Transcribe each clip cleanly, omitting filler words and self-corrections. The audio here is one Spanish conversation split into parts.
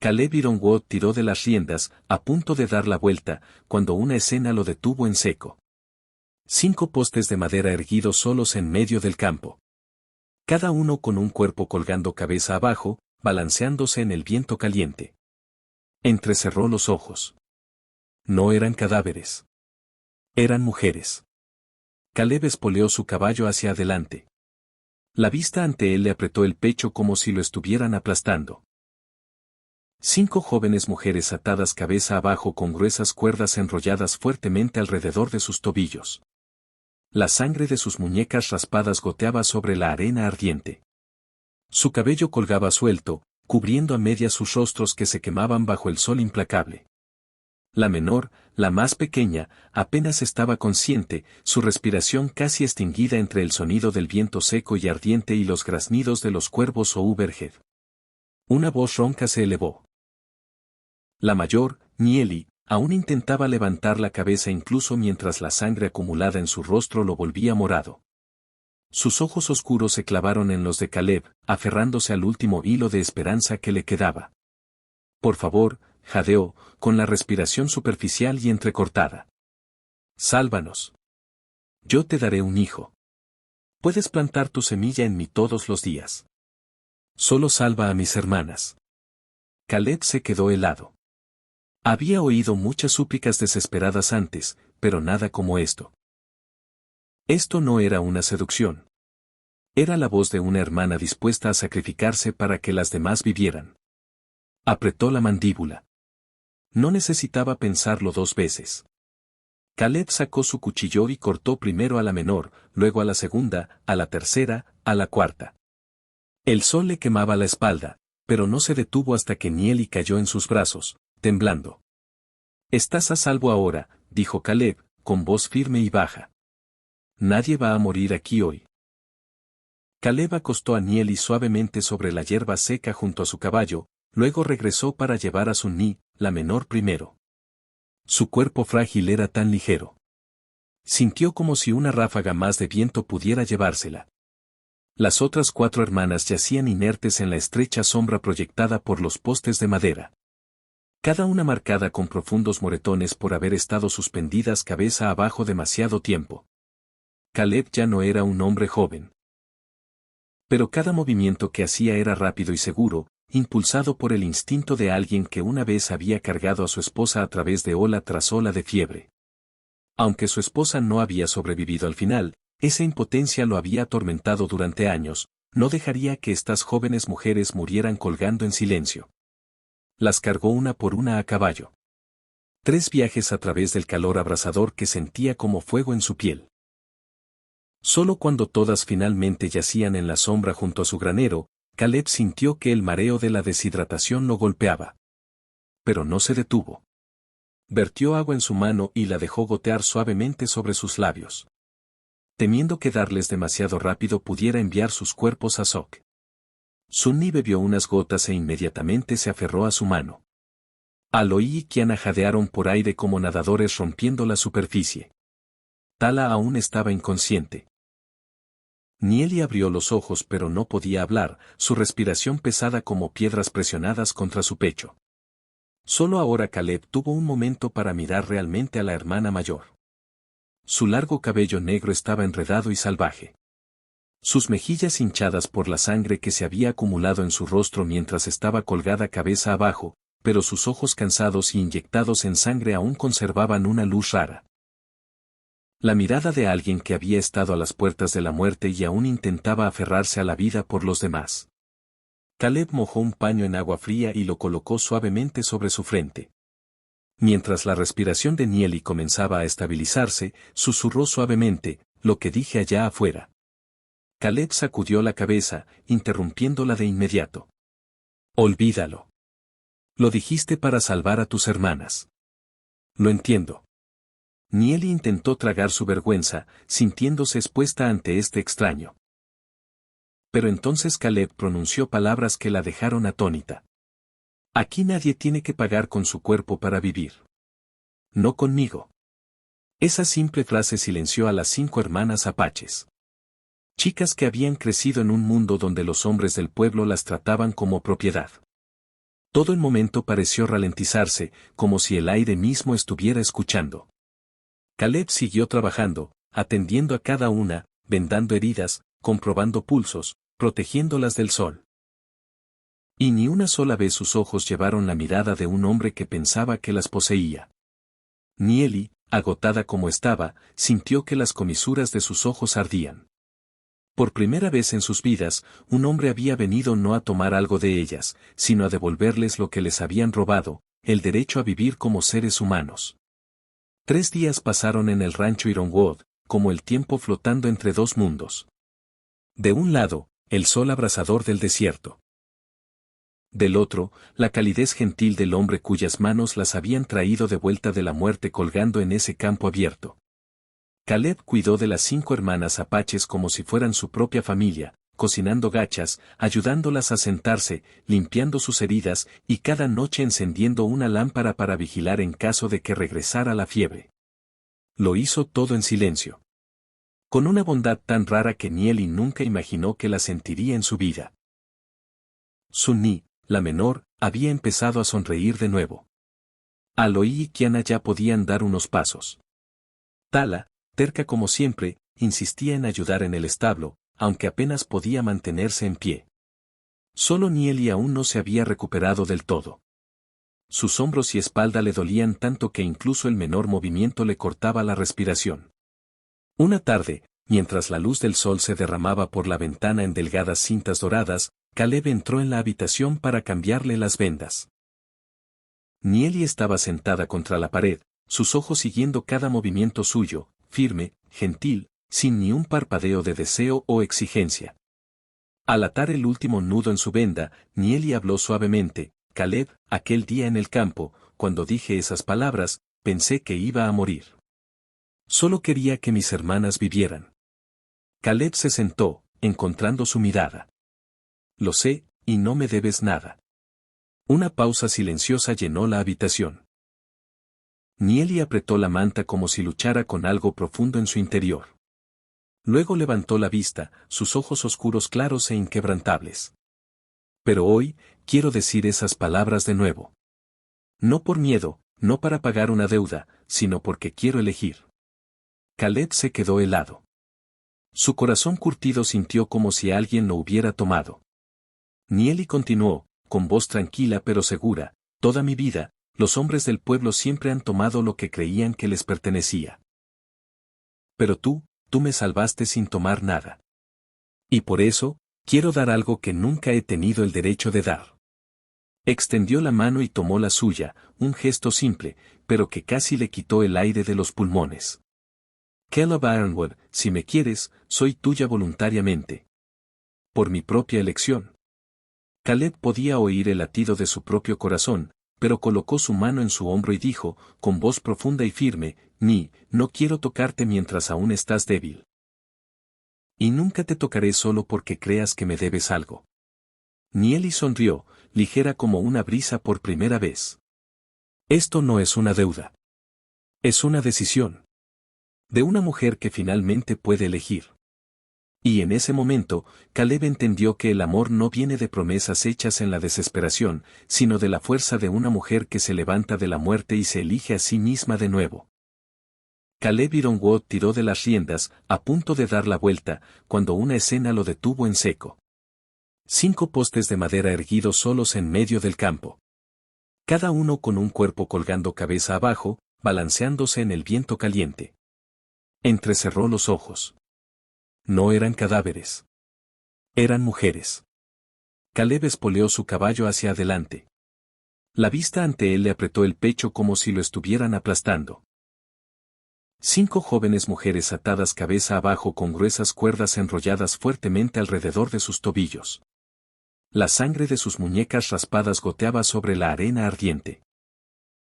Caleb Ironwood tiró de las riendas, a punto de dar la vuelta, cuando una escena lo detuvo en seco. 5 postes de madera erguidos solos en medio del campo. Cada uno con un cuerpo colgando cabeza abajo, balanceándose en el viento caliente. Entrecerró los ojos. No eran cadáveres. Eran mujeres. Caleb espoleó su caballo hacia adelante. La vista ante él le apretó el pecho como si lo estuvieran aplastando. 5 jóvenes mujeres atadas cabeza abajo con gruesas cuerdas enrolladas fuertemente alrededor de sus tobillos. La sangre de sus muñecas raspadas goteaba sobre la arena ardiente. Su cabello colgaba suelto, cubriendo a medias sus rostros que se quemaban bajo el sol implacable. La menor, la más pequeña, apenas estaba consciente, su respiración casi extinguida entre el sonido del viento seco y ardiente y los graznidos de los cuervos o overhead. Una voz ronca se elevó. La mayor, Nieli, aún intentaba levantar la cabeza incluso mientras la sangre acumulada en su rostro lo volvía morado. Sus ojos oscuros se clavaron en los de Caleb, aferrándose al último hilo de esperanza que le quedaba. Por favor, jadeó, con la respiración superficial y entrecortada. Sálvanos. Yo te daré un hijo. Puedes plantar tu semilla en mí todos los días. Solo salva a mis hermanas. Caleb se quedó helado. Había oído muchas súplicas desesperadas antes, pero nada como esto. Esto no era una seducción. Era la voz de una hermana dispuesta a sacrificarse para que las demás vivieran. Apretó la mandíbula. No necesitaba pensarlo 2 veces. Caleb sacó su cuchillo y cortó primero a la menor, luego a la segunda, a la tercera, a la cuarta. El sol le quemaba la espalda, pero no se detuvo hasta que Nieli cayó en sus brazos, temblando. Estás a salvo ahora, dijo Caleb, con voz firme y baja. Nadie va a morir aquí hoy. Caleb acostó a Nieli suavemente sobre la hierba seca junto a su caballo, luego regresó para llevar a Sunni, la menor primero. Su cuerpo frágil era tan ligero. Sintió como si una ráfaga más de viento pudiera llevársela. Las otras 4 hermanas yacían inertes en la estrecha sombra proyectada por los postes de madera. Cada una marcada con profundos moretones por haber estado suspendidas cabeza abajo demasiado tiempo. Caleb ya no era un hombre joven. Pero cada movimiento que hacía era rápido y seguro, impulsado por el instinto de alguien que una vez había cargado a su esposa a través de ola tras ola de fiebre. Aunque su esposa no había sobrevivido al final, esa impotencia lo había atormentado durante años, no dejaría que estas jóvenes mujeres murieran colgando en silencio. Las cargó una por una a caballo. 3 viajes a través del calor abrasador que sentía como fuego en su piel. Solo cuando todas finalmente yacían en la sombra junto a su granero, Caleb sintió que el mareo de la deshidratación lo golpeaba. Pero no se detuvo. Vertió agua en su mano y la dejó gotear suavemente sobre sus labios. Temiendo que darles demasiado rápido pudiera enviar sus cuerpos a Sok. Sunni bebió unas gotas e inmediatamente se aferró a su mano. Aloy y Kiana jadearon por aire como nadadores rompiendo la superficie. Tala aún estaba inconsciente. Nieli abrió los ojos pero no podía hablar, su respiración pesada como piedras presionadas contra su pecho. Solo ahora Caleb tuvo un momento para mirar realmente a la hermana mayor. Su largo cabello negro estaba enredado y salvaje. Sus mejillas hinchadas por la sangre que se había acumulado en su rostro mientras estaba colgada cabeza abajo, pero sus ojos cansados y inyectados en sangre aún conservaban una luz rara. La mirada de alguien que había estado a las puertas de la muerte y aún intentaba aferrarse a la vida por los demás. Caleb mojó un paño en agua fría y lo colocó suavemente sobre su frente. Mientras la respiración de Nieli comenzaba a estabilizarse, susurró suavemente, lo que dije allá afuera. Caleb sacudió la cabeza, interrumpiéndola de inmediato. Olvídalo. Lo dijiste para salvar a tus hermanas. Lo entiendo. Nieli intentó tragar su vergüenza, sintiéndose expuesta ante este extraño. Pero entonces Caleb pronunció palabras que la dejaron atónita. Aquí nadie tiene que pagar con su cuerpo para vivir. No conmigo. Esa simple frase silenció a las 5 hermanas apaches. Chicas que habían crecido en un mundo donde los hombres del pueblo las trataban como propiedad. Todo el momento pareció ralentizarse, como si el aire mismo estuviera escuchando. Caleb siguió trabajando, atendiendo a cada una, vendando heridas, comprobando pulsos, protegiéndolas del sol. Y ni una sola vez sus ojos llevaron la mirada de un hombre que pensaba que las poseía. Nieli, agotada como estaba, sintió que las comisuras de sus ojos ardían. Por primera vez en sus vidas, un hombre había venido no a tomar algo de ellas, sino a devolverles lo que les habían robado, el derecho a vivir como seres humanos. 3 días pasaron en el rancho Ironwood, como el tiempo flotando entre dos mundos. De un lado, el sol abrasador del desierto. Del otro, la calidez gentil del hombre cuyas manos las habían traído de vuelta de la muerte colgando en ese campo abierto. Caleb cuidó de las 5 hermanas apaches como si fueran su propia familia, cocinando gachas, ayudándolas a sentarse, limpiando sus heridas y cada noche encendiendo una lámpara para vigilar en caso de que regresara la fiebre. Lo hizo todo en silencio. Con una bondad tan rara que Nieli nunca imaginó que la sentiría en su vida. Sunni, la menor, había empezado a sonreír de nuevo. Aloy y Kiana ya podían dar unos pasos. Tala, terca como siempre, insistía en ayudar en el establo, aunque apenas podía mantenerse en pie. Solo Nieli aún no se había recuperado del todo. Sus hombros y espalda le dolían tanto que incluso el menor movimiento le cortaba la respiración. Una tarde, mientras la luz del sol se derramaba por la ventana en delgadas cintas doradas, Caleb entró en la habitación para cambiarle las vendas. Nieli estaba sentada contra la pared, sus ojos siguiendo cada movimiento suyo, firme, gentil, sin ni un parpadeo de deseo o exigencia. Al atar el último nudo en su venda, Nieli habló suavemente: Caleb, aquel día en el campo, cuando dije esas palabras, pensé que iba a morir. Solo quería que mis hermanas vivieran. Caleb se sentó, encontrando su mirada. Lo sé, y no me debes nada. Una pausa silenciosa llenó la habitación. Nieli apretó la manta como si luchara con algo profundo en su interior. Luego levantó la vista, sus ojos oscuros claros e inquebrantables. Pero hoy, quiero decir esas palabras de nuevo. No por miedo, no para pagar una deuda, sino porque quiero elegir. Caleb se quedó helado. Su corazón curtido sintió como si alguien lo hubiera tomado. Nieli continuó, con voz tranquila pero segura: toda mi vida, los hombres del pueblo siempre han tomado lo que creían que les pertenecía. Pero tú me salvaste sin tomar nada. Y por eso, quiero dar algo que nunca he tenido el derecho de dar. Extendió la mano y tomó la suya, un gesto simple, pero que casi le quitó el aire de los pulmones. Caleb Ironwood, si me quieres, soy tuya voluntariamente. Por mi propia elección. Caleb podía oír el latido de su propio corazón, pero colocó su mano en su hombro y dijo, con voz profunda y firme: no quiero tocarte mientras aún estás débil. Y nunca te tocaré solo porque creas que me debes algo. Nieli sonrió, ligera como una brisa por primera vez. Esto no es una deuda. Es una decisión. De una mujer que finalmente puede elegir. Y en ese momento, Caleb entendió que el amor no viene de promesas hechas en la desesperación, sino de la fuerza de una mujer que se levanta de la muerte y se elige a sí misma de nuevo. Caleb Ironwood tiró de las riendas, a punto de dar la vuelta, cuando una escena lo detuvo en seco. 5 postes de madera erguidos solos en medio del campo. Cada uno con un cuerpo colgando cabeza abajo, balanceándose en el viento caliente. Entrecerró los ojos. No eran cadáveres. Eran mujeres. Caleb espoleó su caballo hacia adelante. La vista ante él le apretó el pecho como si lo estuvieran aplastando. 5 jóvenes mujeres atadas cabeza abajo con gruesas cuerdas enrolladas fuertemente alrededor de sus tobillos. La sangre de sus muñecas raspadas goteaba sobre la arena ardiente.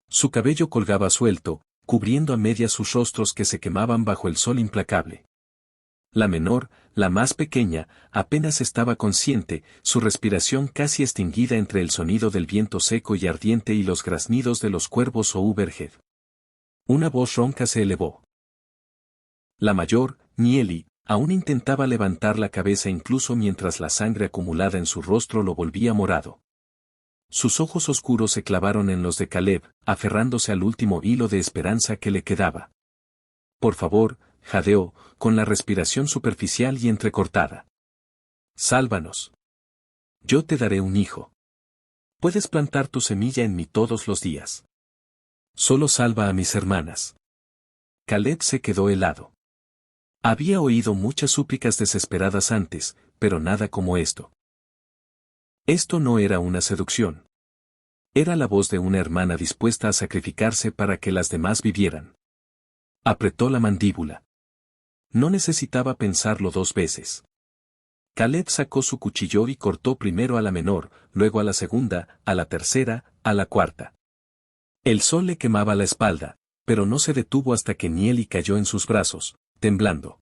Su cabello colgaba suelto, cubriendo a medias sus rostros que se quemaban bajo el sol implacable. La menor, la más pequeña, apenas estaba consciente, su respiración casi extinguida entre el sonido del viento seco y ardiente y los graznidos de los cuervos o overhead. Una voz ronca se elevó. La mayor, Nieli, aún intentaba levantar la cabeza incluso mientras la sangre acumulada en su rostro lo volvía morado. Sus ojos oscuros se clavaron en los de Caleb, aferrándose al último hilo de esperanza que le quedaba. Por favor, jadeó, con la respiración superficial y entrecortada. Sálvanos. Yo te daré un hijo. Puedes plantar tu semilla en mí todos los días. Solo salva a mis hermanas. Caleb se quedó helado. Había oído muchas súplicas desesperadas antes, pero nada como esto. Esto no era una seducción. Era la voz de una hermana dispuesta a sacrificarse para que las demás vivieran. Apretó la mandíbula. No necesitaba pensarlo dos veces. Caleb sacó su cuchillo y cortó primero a la menor, luego a la segunda, a la tercera, a la cuarta. El sol le quemaba la espalda, pero no se detuvo hasta que Nieli cayó en sus brazos, temblando.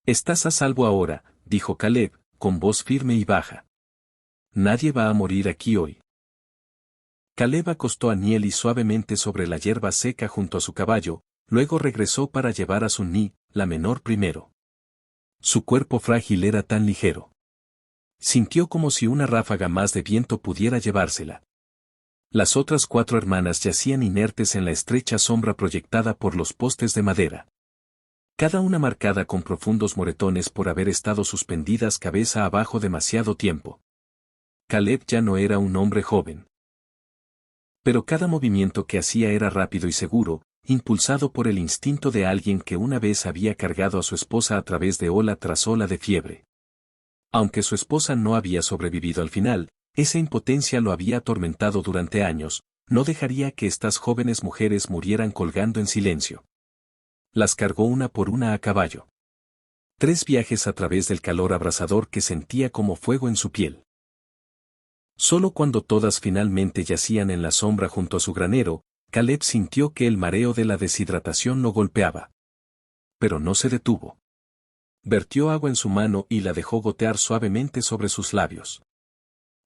Estás a salvo ahora, dijo Caleb, con voz firme y baja. Nadie va a morir aquí hoy. Caleb acostó a Nieli suavemente sobre la hierba seca junto a su caballo, luego regresó para llevar a Sunni, la menor primero. Su cuerpo frágil era tan ligero. Sintió como si una ráfaga más de viento pudiera llevársela. Las otras 4 hermanas yacían inertes en la estrecha sombra proyectada por los postes de madera. Cada una marcada con profundos moretones por haber estado suspendidas cabeza abajo demasiado tiempo. Caleb ya no era un hombre joven. Pero cada movimiento que hacía era rápido y seguro, impulsado por el instinto de alguien que una vez había cargado a su esposa a través de ola tras ola de fiebre. Aunque su esposa no había sobrevivido al final, esa impotencia lo había atormentado durante años, no dejaría que estas jóvenes mujeres murieran colgando en silencio. Las cargó una por una a caballo. 3 viajes a través del calor abrasador que sentía como fuego en su piel. Solo cuando todas finalmente yacían en la sombra junto a su granero, Caleb sintió que el mareo de la deshidratación lo golpeaba. Pero no se detuvo. Vertió agua en su mano y la dejó gotear suavemente sobre sus labios.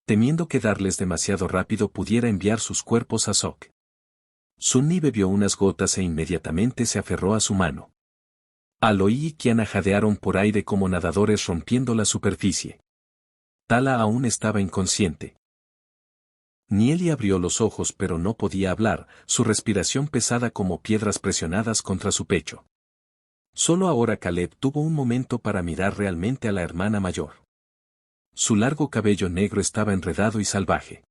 Temiendo que darles demasiado rápido pudiera enviar sus cuerpos a Sok. Sunni bebió unas gotas e inmediatamente se aferró a su mano. Aloy y Kiana jadearon por aire como nadadores rompiendo la superficie. Tala aún estaba inconsciente. Nieli abrió los ojos pero no podía hablar, su respiración pesada como piedras presionadas contra su pecho. Solo ahora Caleb tuvo un momento para mirar realmente a la hermana mayor. Su largo cabello negro estaba enredado y salvaje.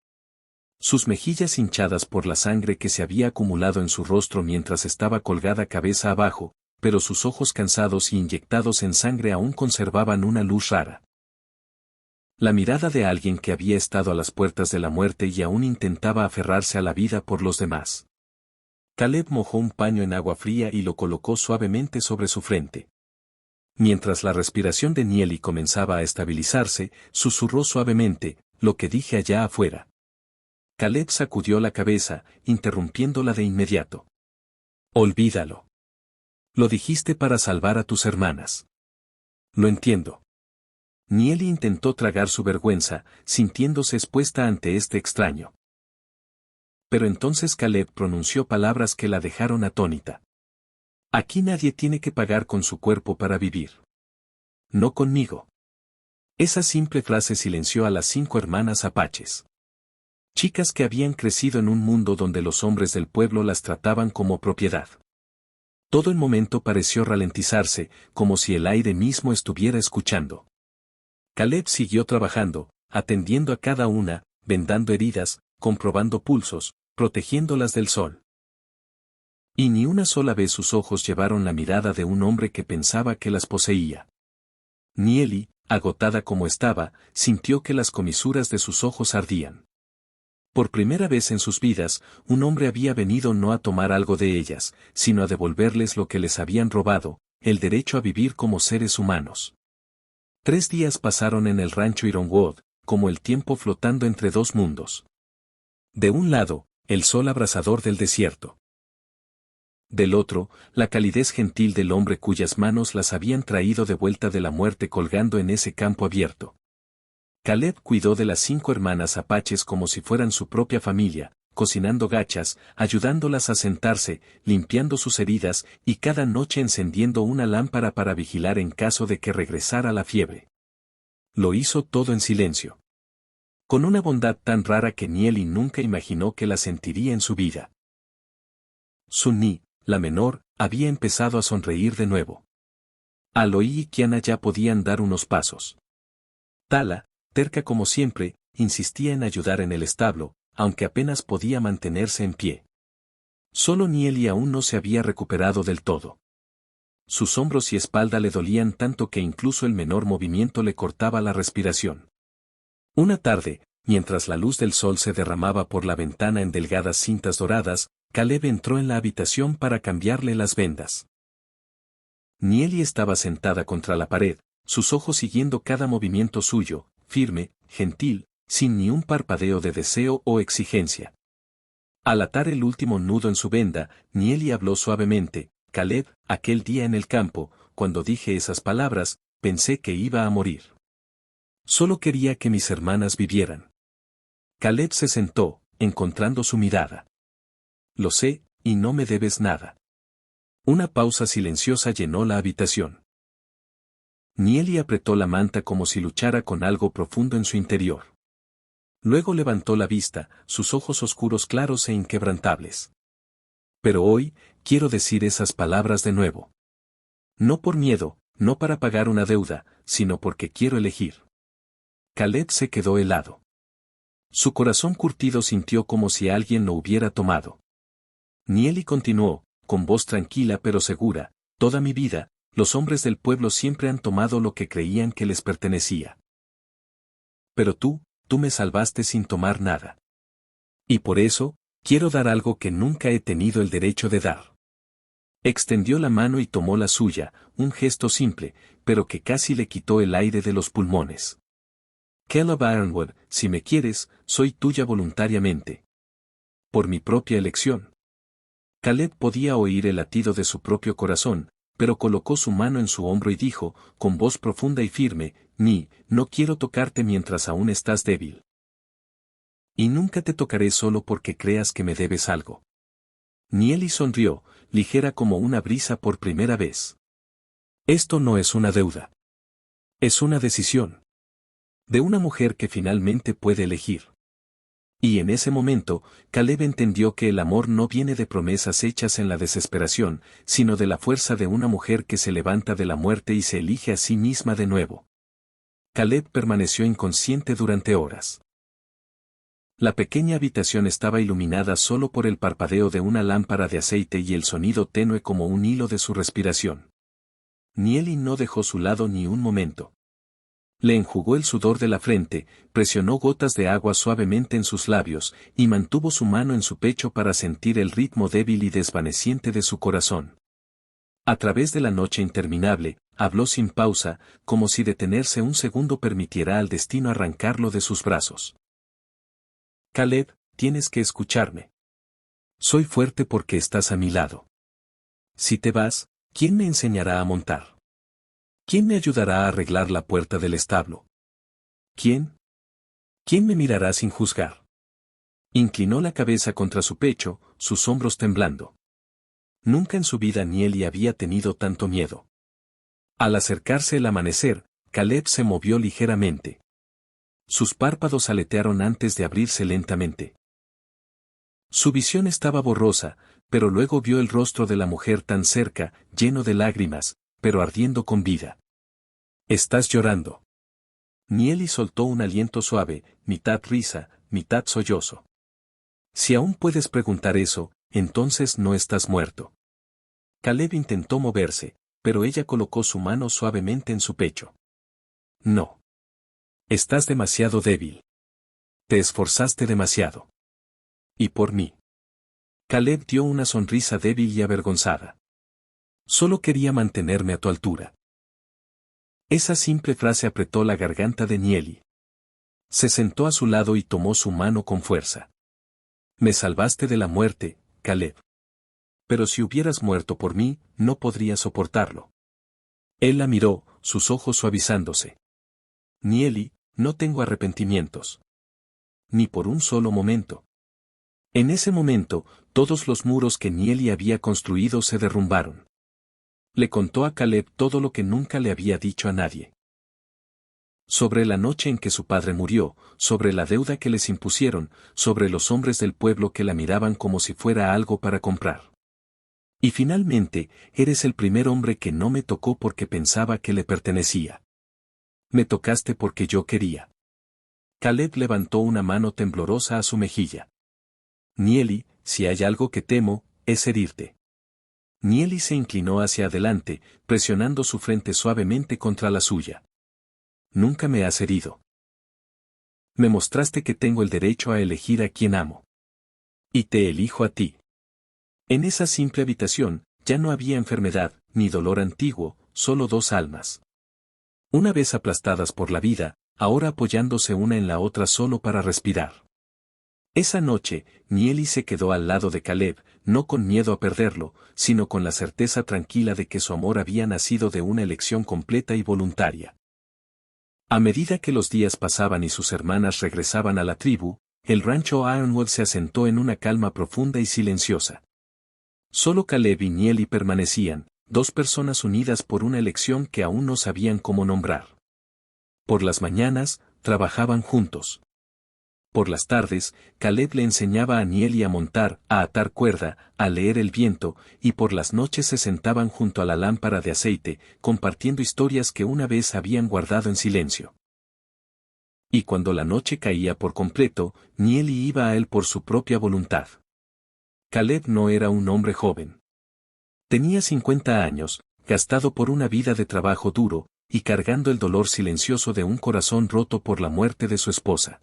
Sus mejillas hinchadas por la sangre que se había acumulado en su rostro mientras estaba colgada cabeza abajo, pero sus ojos cansados y inyectados en sangre aún conservaban una luz rara. La mirada de alguien que había estado a las puertas de la muerte y aún intentaba aferrarse a la vida por los demás. Caleb mojó un paño en agua fría y lo colocó suavemente sobre su frente. Mientras la respiración de Nieli comenzaba a estabilizarse, susurró suavemente, lo que dije allá afuera. Caleb sacudió la cabeza, interrumpiéndola de inmediato. Olvídalo. Lo dijiste para salvar a tus hermanas. Lo entiendo. Nieli intentó tragar su vergüenza, sintiéndose expuesta ante este extraño. Pero entonces Caleb pronunció palabras que la dejaron atónita. Aquí nadie tiene que pagar con su cuerpo para vivir. No conmigo. Esa simple frase silenció a las 5 hermanas apaches. Chicas que habían crecido en un mundo donde los hombres del pueblo las trataban como propiedad. Todo el momento pareció ralentizarse, como si el aire mismo estuviera escuchando. Caleb siguió trabajando, atendiendo a cada una, vendando heridas, comprobando pulsos, protegiéndolas del sol. Y ni una sola vez sus ojos llevaron la mirada de un hombre que pensaba que las poseía. Nieli, agotada como estaba, sintió que las comisuras de sus ojos ardían. Por primera vez en sus vidas, un hombre había venido no a tomar algo de ellas, sino a devolverles lo que les habían robado, el derecho a vivir como seres humanos. 3 días pasaron en el rancho Ironwood, como el tiempo flotando entre 2 mundos. De un lado, el sol abrasador del desierto. Del otro, la calidez gentil del hombre cuyas manos las habían traído de vuelta de la muerte colgando en ese campo abierto. Caleb cuidó de las 5 hermanas apaches como si fueran su propia familia, cocinando gachas, ayudándolas a sentarse, limpiando sus heridas y cada noche encendiendo una lámpara para vigilar en caso de que regresara la fiebre. Lo hizo todo en silencio. Con una bondad tan rara que Nieli nunca imaginó que la sentiría en su vida. Sunni, la menor, había empezado a sonreír de nuevo. Aloy y Kiana ya podían dar unos pasos. Tala, terca como siempre, insistía en ayudar en el establo, aunque apenas podía mantenerse en pie. Solo Nieli aún no se había recuperado del todo. Sus hombros y espalda le dolían tanto que incluso el menor movimiento le cortaba la respiración. Una tarde, mientras la luz del sol se derramaba por la ventana en delgadas cintas doradas, Caleb entró en la habitación para cambiarle las vendas. Nieli estaba sentada contra la pared, sus ojos siguiendo cada movimiento suyo, firme, gentil, sin ni un parpadeo de deseo o exigencia. Al atar el último nudo en su venda, Nieli habló suavemente: Caleb, aquel día en el campo, cuando dije esas palabras, pensé que iba a morir. Solo quería que mis hermanas vivieran. Caleb se sentó, encontrando su mirada. Lo sé, y no me debes nada. Una pausa silenciosa llenó la habitación. Nieli apretó la manta como si luchara con algo profundo en su interior. Luego levantó la vista, sus ojos oscuros claros e inquebrantables. Pero hoy, quiero decir esas palabras de nuevo. No por miedo, no para pagar una deuda, sino porque quiero elegir. Caleb se quedó helado. Su corazón curtido sintió como si alguien lo hubiera tomado. Nieli continuó, con voz tranquila pero segura: toda mi vida, los hombres del pueblo siempre han tomado lo que creían que les pertenecía. Pero tú me salvaste sin tomar nada. Y por eso, quiero dar algo que nunca he tenido el derecho de dar. Extendió la mano y tomó la suya, un gesto simple, pero que casi le quitó el aire de los pulmones. Caleb Ironwood, si me quieres, soy tuya voluntariamente. Por mi propia elección. Caleb podía oír el latido de su propio corazón, pero colocó su mano en su hombro y dijo, con voz profunda y firme: no quiero tocarte mientras aún estás débil. Y nunca te tocaré solo porque creas que me debes algo. Nieli sonrió, ligera como una brisa por primera vez. Esto no es una deuda. Es una decisión. De una mujer que finalmente puede elegir. Y en ese momento, Caleb entendió que el amor no viene de promesas hechas en la desesperación, sino de la fuerza de una mujer que se levanta de la muerte y se elige a sí misma de nuevo. Caleb permaneció inconsciente durante horas. La pequeña habitación estaba iluminada solo por el parpadeo de una lámpara de aceite y el sonido tenue como un hilo de su respiración. Nieli no dejó su lado ni un momento. Le enjugó el sudor de la frente, presionó gotas de agua suavemente en sus labios, y mantuvo su mano en su pecho para sentir el ritmo débil y desvaneciente de su corazón. A través de la noche interminable, habló sin pausa, como si detenerse un segundo permitiera al destino arrancarlo de sus brazos. Caleb, tienes que escucharme. Soy fuerte porque estás a mi lado. Si te vas, ¿quién me enseñará a montar? ¿Quién me ayudará a arreglar la puerta del establo? ¿Quién? ¿Quién me mirará sin juzgar? Inclinó la cabeza contra su pecho, sus hombros temblando. Nunca en su vida Nieli había tenido tanto miedo. Al acercarse el amanecer, Caleb se movió ligeramente. Sus párpados aletearon antes de abrirse lentamente. Su visión estaba borrosa, pero luego vio el rostro de la mujer tan cerca, lleno de lágrimas, pero ardiendo con vida. Estás llorando. Nieli soltó un aliento suave, mitad risa, mitad sollozo. Si aún puedes preguntar eso, entonces no estás muerto. Caleb intentó moverse, pero ella colocó su mano suavemente en su pecho. No. Estás demasiado débil. Te esforzaste demasiado. Y por mí. Caleb dio una sonrisa débil y avergonzada. Solo quería mantenerme a tu altura. Esa simple frase apretó la garganta de Nieli. Se sentó a su lado y tomó su mano con fuerza. Me salvaste de la muerte, Caleb. Pero si hubieras muerto por mí, no podría soportarlo. Él la miró, sus ojos suavizándose. Nieli, no tengo arrepentimientos. Ni por un solo momento. En ese momento, todos los muros que Nieli había construido se derrumbaron. Le contó a Caleb todo lo que nunca le había dicho a nadie. Sobre la noche en que su padre murió, sobre la deuda que les impusieron, sobre los hombres del pueblo que la miraban como si fuera algo para comprar. Y finalmente, eres el primer hombre que no me tocó porque pensaba que le pertenecía. Me tocaste porque yo quería. Caleb levantó una mano temblorosa a su mejilla. Nieli, si hay algo que temo, es herirte. Nieli se inclinó hacia adelante, presionando su frente suavemente contra la suya. Nunca me has herido. Me mostraste que tengo el derecho a elegir a quien amo. Y te elijo a ti. En esa simple habitación, ya no había enfermedad, ni dolor antiguo, solo dos almas. Una vez aplastadas por la vida, ahora apoyándose una en la otra solo para respirar. Esa noche, Nieli se quedó al lado de Caleb, no con miedo a perderlo, sino con la certeza tranquila de que su amor había nacido de una elección completa y voluntaria. A medida que los días pasaban y sus hermanas regresaban a la tribu, el rancho Ironwood se asentó en una calma profunda y silenciosa. Solo Caleb y Nieli permanecían, dos personas unidas por una elección que aún no sabían cómo nombrar. Por las mañanas, trabajaban juntos. Por las tardes, Caleb le enseñaba a Nieli a montar, a atar cuerda, a leer el viento, y por las noches se sentaban junto a la lámpara de aceite, compartiendo historias que una vez habían guardado en silencio. Y cuando la noche caía por completo, Nieli iba a él por su propia voluntad. Caleb no era un hombre joven. Tenía 50 años, gastado por una vida de trabajo duro, y cargando el dolor silencioso de un corazón roto por la muerte de su esposa.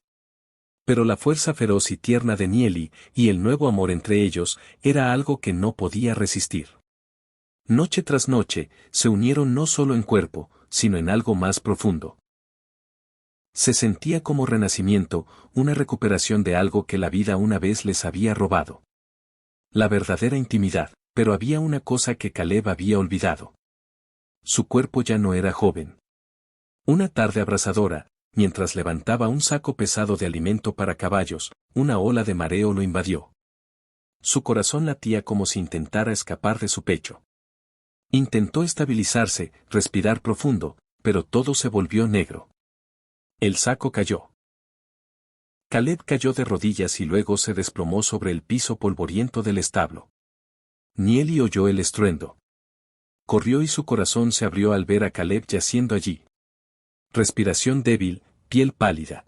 Pero la fuerza feroz y tierna de Nieli, y el nuevo amor entre ellos, era algo que no podía resistir. Noche tras noche, se unieron no solo en cuerpo, sino en algo más profundo. Se sentía como renacimiento, una recuperación de algo que la vida una vez les había robado. La verdadera intimidad, pero había una cosa que Caleb había olvidado. Su cuerpo ya no era joven. Una tarde abrasadora, mientras levantaba un saco pesado de alimento para caballos, una ola de mareo lo invadió. Su corazón latía como si intentara escapar de su pecho. Intentó estabilizarse, respirar profundo, pero todo se volvió negro. El saco cayó. Caleb cayó de rodillas y luego se desplomó sobre el piso polvoriento del establo. Nieli oyó el estruendo. Corrió y su corazón se abrió al ver a Caleb yaciendo allí. Respiración débil, piel pálida.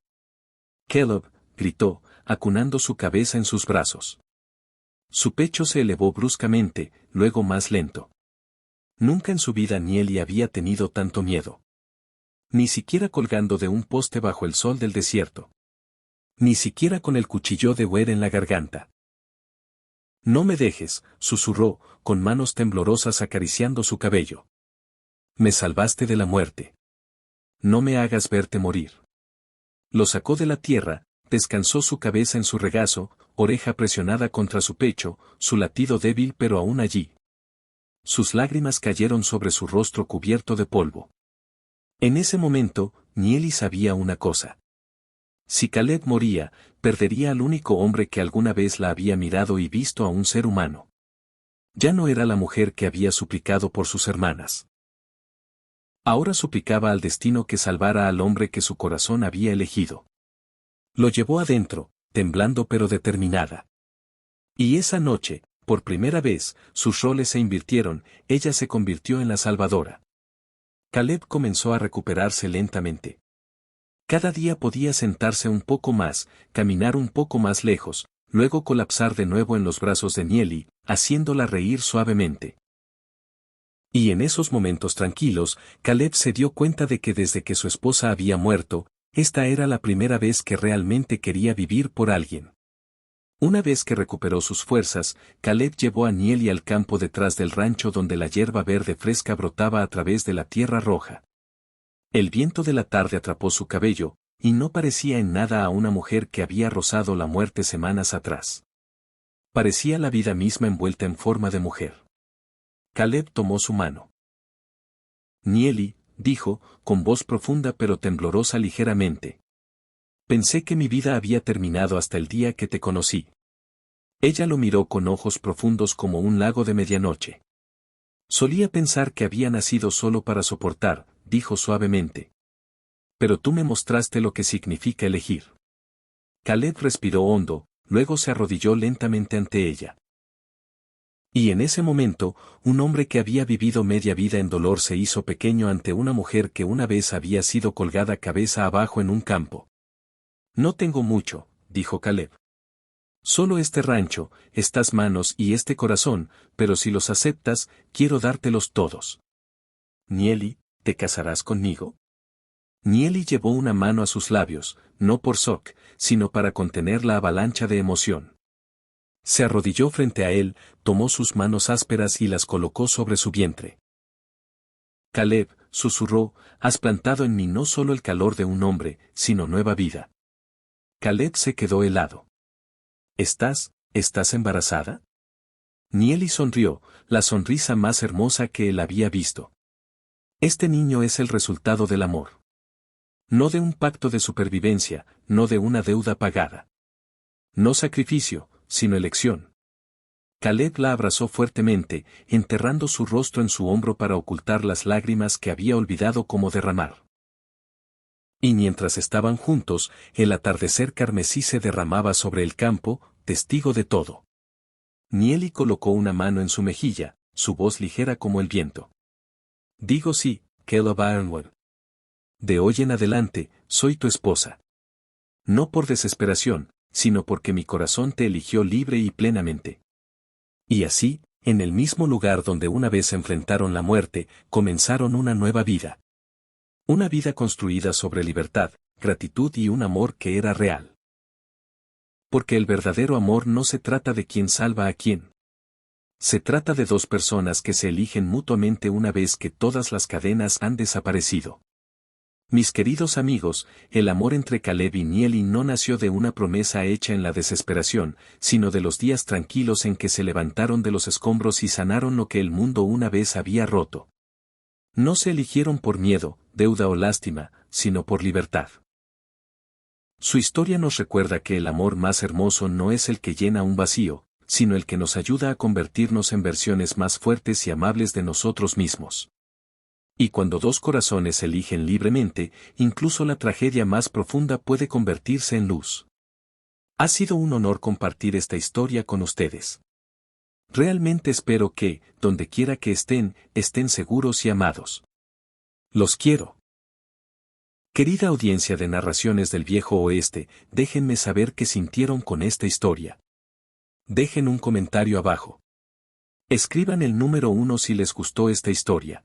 Caleb, gritó, acunando su cabeza en sus brazos. Su pecho se elevó bruscamente, luego más lento. Nunca en su vida Nieli había tenido tanto miedo. Ni siquiera colgando de un poste bajo el sol del desierto. Ni siquiera con el cuchillo de Wer en la garganta. No me dejes, susurró, con manos temblorosas acariciando su cabello. Me salvaste de la muerte. No me hagas verte morir. Lo sacó de la tierra, descansó su cabeza en su regazo, oreja presionada contra su pecho, su latido débil pero aún allí. Sus lágrimas cayeron sobre su rostro cubierto de polvo. En ese momento, Nieli sabía una cosa. Si Caleb moría, perdería al único hombre que alguna vez la había mirado y visto a un ser humano. Ya no era la mujer que había suplicado por sus hermanas. Ahora suplicaba al destino que salvara al hombre que su corazón había elegido. Lo llevó adentro, temblando pero determinada. Y esa noche, por primera vez, sus roles se invirtieron, ella se convirtió en la salvadora. Caleb comenzó a recuperarse lentamente. Cada día podía sentarse un poco más, caminar un poco más lejos, luego colapsar de nuevo en los brazos de Nieli, haciéndola reír suavemente. Y en esos momentos tranquilos, Caleb se dio cuenta de que desde que su esposa había muerto, esta era la primera vez que realmente quería vivir por alguien. Una vez que recuperó sus fuerzas, Caleb llevó a Nieli al campo detrás del rancho donde la hierba verde fresca brotaba a través de la tierra roja. El viento de la tarde atrapó su cabello, y no parecía en nada a una mujer que había rozado la muerte semanas atrás. Parecía la vida misma envuelta en forma de mujer. Caleb tomó su mano. Nieli, dijo, con voz profunda pero temblorosa ligeramente. Pensé que mi vida había terminado hasta el día que te conocí. Ella lo miró con ojos profundos como un lago de medianoche. Solía pensar que había nacido solo para soportar, dijo suavemente. Pero tú me mostraste lo que significa elegir. Caleb respiró hondo, luego se arrodilló lentamente ante ella. Y en ese momento, un hombre que había vivido media vida en dolor se hizo pequeño ante una mujer que una vez había sido colgada cabeza abajo en un campo. No tengo mucho, dijo Caleb. Solo este rancho, estas manos y este corazón, pero si los aceptas, quiero dártelos todos. Nieli, ¿te casarás conmigo? Nieli llevó una mano a sus labios, no por shock, sino para contener la avalancha de emoción. Se arrodilló frente a él, tomó sus manos ásperas y las colocó sobre su vientre. Caleb, susurró, has plantado en mí no solo el calor de un hombre, sino nueva vida. Caleb se quedó helado. ¿Estás embarazada? Nieli sonrió, la sonrisa más hermosa que él había visto. Este niño es el resultado del amor. No de un pacto de supervivencia, no de una deuda pagada. No sacrificio, sino elección. Caleb la abrazó fuertemente, enterrando su rostro en su hombro para ocultar las lágrimas que había olvidado cómo derramar. Y mientras estaban juntos, el atardecer carmesí se derramaba sobre el campo, testigo de todo. Nieli colocó una mano en su mejilla, su voz ligera como el viento. Digo sí, Caleb Ironwood. De hoy en adelante, soy tu esposa. No por desesperación, sino porque mi corazón te eligió libre y plenamente. Y así, en el mismo lugar donde una vez enfrentaron la muerte, comenzaron una nueva vida. Una vida construida sobre libertad, gratitud y un amor que era real. Porque el verdadero amor no se trata de quién salva a quién. Se trata de dos personas que se eligen mutuamente una vez que todas las cadenas han desaparecido. Mis queridos amigos, el amor entre Caleb y Nieli no nació de una promesa hecha en la desesperación, sino de los días tranquilos en que se levantaron de los escombros y sanaron lo que el mundo una vez había roto. No se eligieron por miedo, deuda o lástima, sino por libertad. Su historia nos recuerda que el amor más hermoso no es el que llena un vacío, sino el que nos ayuda a convertirnos en versiones más fuertes y amables de nosotros mismos. Y cuando dos corazones eligen libremente, incluso la tragedia más profunda puede convertirse en luz. Ha sido un honor compartir esta historia con ustedes. Realmente espero que, donde quiera que estén seguros y amados. Los quiero. Querida audiencia de Narraciones del Viejo Oeste, déjenme saber qué sintieron con esta historia. Dejen un comentario abajo. Escriban el número 1 si les gustó esta historia.